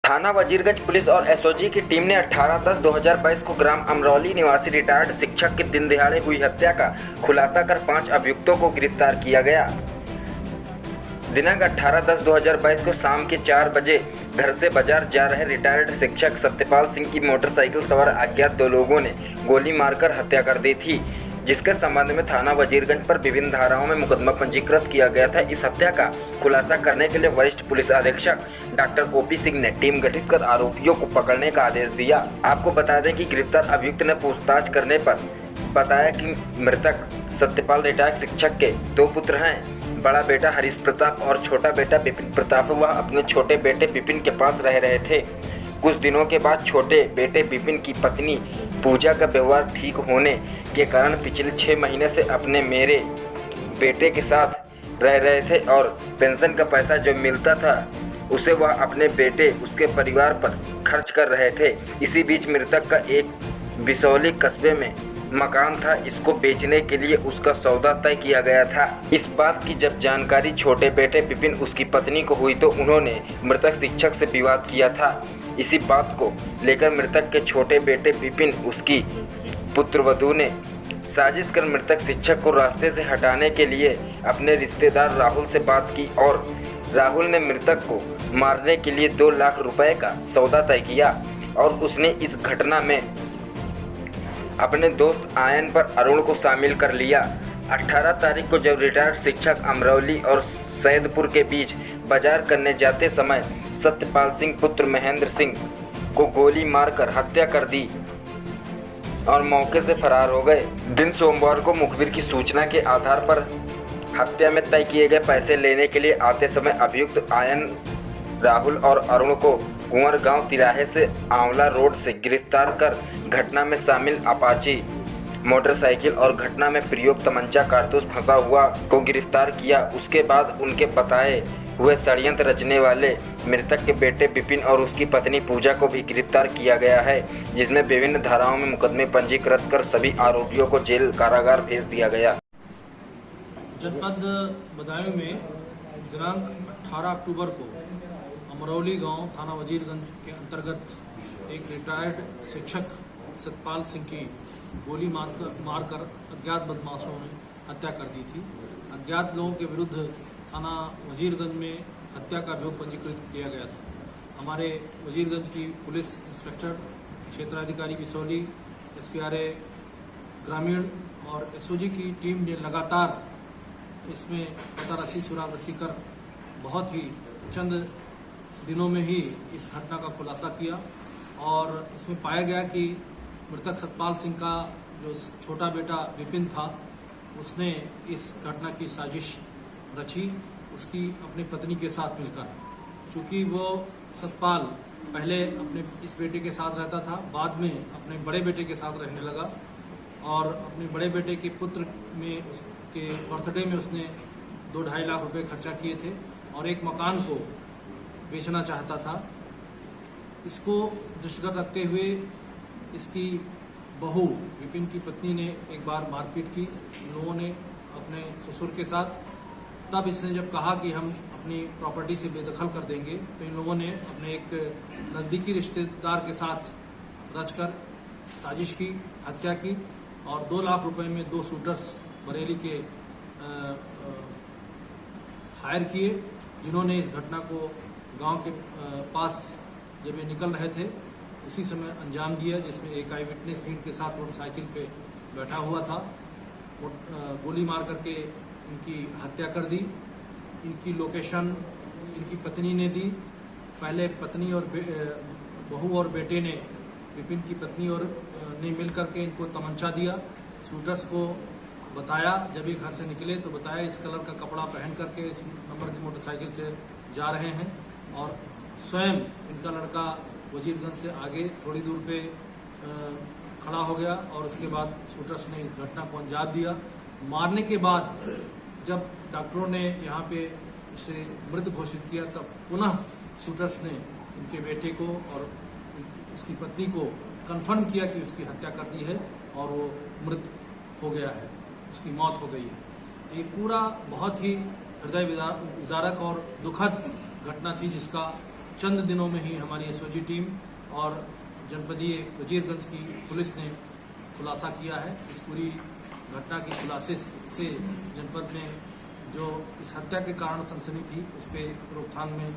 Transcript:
थाना वजीरगंज पुलिस और एसओजी की टीम ने 18/10/2022 को ग्राम अमरौली निवासी रिटायर्ड शिक्षक की दिन दिहाड़े हुई हत्या का खुलासा कर 5 अभियुक्तों को गिरफ्तार किया गया। दिनांक 18/10/2022 को शाम के 4 बजे घर से बाजार जा रहे रिटायर्ड शिक्षक सत्यपाल सिंह की मोटरसाइकिल सवार अज्ञात 2 लोगों ने गोली मारकर हत्या कर दी थी, जिसके संबंध में थाना वजीरगंज पर विभिन्न धाराओं में मुकदमा पंजीकृत किया गया था। इस हत्या का खुलासा करने के लिए वरिष्ठ पुलिस अधीक्षक डॉक्टर ओपी सिंह ने टीम गठित कर आरोपियों को पकड़ने का आदेश दिया। आपको बता दें कि गिरफ्तार अभियुक्त ने पूछताछ करने पर बताया कि मृतक सत्यपाल रिटायर्ड शिक्षक के 2 पुत्र हैं। बड़ा बेटा हरीश प्रताप और छोटा बेटा विपिन प्रताप। वह अपने छोटे बेटे विपिन के पास रह रहे थे। कुछ दिनों के बाद छोटे बेटे विपिन की पत्नी पूजा का व्यवहार ठीक होने के कारण पिछले 6 महीने से अपने मेरे बेटे के साथ रह रहे थे और पेंशन का पैसा जो मिलता था उसे वह अपने बेटे उसके परिवार पर खर्च कर रहे थे। इसी बीच मृतक का एक बिसौली कस्बे में मकान था, इसको बेचने के लिए उसका सौदा तय किया गया था। इस बात की जब जानकारी छोटे बेटे विपिन उसकी पत्नी को हुई तो उन्होंने मृतक शिक्षक से विवाद किया था। इसी बात को लेकर मृतक के छोटे बेटे विपिन उसकी पुत्रवधू ने साजिश कर मृतक शिक्षक को रास्ते से हटाने के लिए अपने रिश्तेदार राहुल से बात की और राहुल ने मृतक को मारने के लिए 2 लाख रुपए का सौदा तय किया और उसने इस घटना में अपने दोस्त आयन पर अरुण को शामिल कर लिया। 18 तारीख को जब रिटायर्ड शिक्षक अमरौली और सैदपुर के बीच बाजार करने जाते समय सत्यपाल सिंह पुत्र महेंद्र सिंह को गोली मारकर हत्या कर दी और मौके से फरार हो गए। दिन सोमवार को मुखबिर की सूचना के आधार पर हत्या में तय किए गए पैसे लेने के लिए आते समय अभियुक्त आयन, राहुल और अरुण को कुंवर गांव तिराहे से आंवला रोड से गिरफ्तार कर घटना में शामिल अपाची मोटरसाइकिल और घटना में प्रयोग तमंचा कारतूस फंसा हुआ को गिरफ्तार किया। उसके बाद उनके बताए हुए षड्यंत्र रचने वाले मृतक के बेटे विपिन और उसकी पत्नी पूजा को भी गिरफ्तार किया गया है, जिसमें विभिन्न धाराओं में मुकदमे पंजीकृत कर सभी आरोपियों को जेल कारागार भेज दिया गया। जनपद बदायूं में दिनांक 18 अक्टूबर को अमरौली गांव थाना वजीरगंज के अंतर्गत एक रिटायर्ड शिक्षक सत्यपाल सिंह की गोली मारकर अज्ञात बदमाशों ने हत्या कर दी थी। अज्ञात लोगों के विरुद्ध थाना वजीरगंज में हत्या का अभियोग पंजीकृत किया गया था। हमारे वजीरगंज की पुलिस इंस्पेक्टर, क्षेत्राधिकारी बिसौली, SPRA ग्रामीण और एसओजी की टीम ने लगातार इसमें पता रसी सुराग रसी कर बहुत ही चंद दिनों में ही इस घटना का खुलासा किया और इसमें पाया गया कि मृतक सतपाल सिंह का जो छोटा बेटा विपिन था उसने इस घटना की साजिश रची, उसकी अपनी पत्नी के साथ मिलकर। चूंकि वो सतपाल पहले अपने इस बेटे के साथ रहता था, बाद में अपने बड़े बेटे के साथ रहने लगा और अपने बड़े बेटे के पुत्र में उसके बर्थडे में उसने 2-2.5 लाख रुपए खर्चा किए थे और एक मकान को बेचना चाहता था। इसको दृष्टिगत रखते हुए इसकी बहू विपिन की पत्नी ने एक बार मारपीट की इन लोगों ने अपने ससुर के साथ। तब इसने जब कहा कि हम अपनी प्रॉपर्टी से बेदखल कर देंगे तो इन लोगों ने अपने एक नज़दीकी रिश्तेदार के साथ रचकर साजिश की, हत्या की और 2 लाख रुपए में 2 शूटर्स बरेली के हायर किए, जिन्होंने इस घटना को गांव के पास जब ये निकल रहे थे उसी समय अंजाम दिया, जिसमें एक आई विटनेस भी इनके साथ मोटरसाइकिल पे बैठा हुआ था। गोली मार करके इनकी हत्या कर दी। इनकी लोकेशन इनकी पत्नी ने दी। पहले पत्नी और बहू और बेटे ने विपिन की पत्नी और ने मिल करके इनको तमंचा दिया। शूटर्स को बताया, जब ये घर से निकले तो बताया इस कलर का कपड़ा पहन करके इस नंबर की मोटरसाइकिल से जा रहे हैं और स्वयं इनका लड़का वजीरगंज से आगे थोड़ी दूर पे खड़ा हो गया और उसके बाद शूटर्स ने इस घटना को अंजाम दिया। मारने के बाद जब डॉक्टरों ने यहाँ पे इसे मृत घोषित किया तब पुनः शूटर्स ने इनके बेटे को और उसकी पत्नी को कंफर्म किया कि उसकी हत्या कर दी है और वो मृत हो गया है, उसकी मौत हो गई है। ये पूरा बहुत ही हृदय विदारक और दुखद घटना थी, जिसका चंद दिनों में ही हमारी एसओजी टीम और जनपदीय वजीरगंज की पुलिस ने खुलासा किया है। इस पूरी घटना के खुलासे से जनपद में जो इस हत्या के कारण सनसनी थी, उस पर रोकथाम में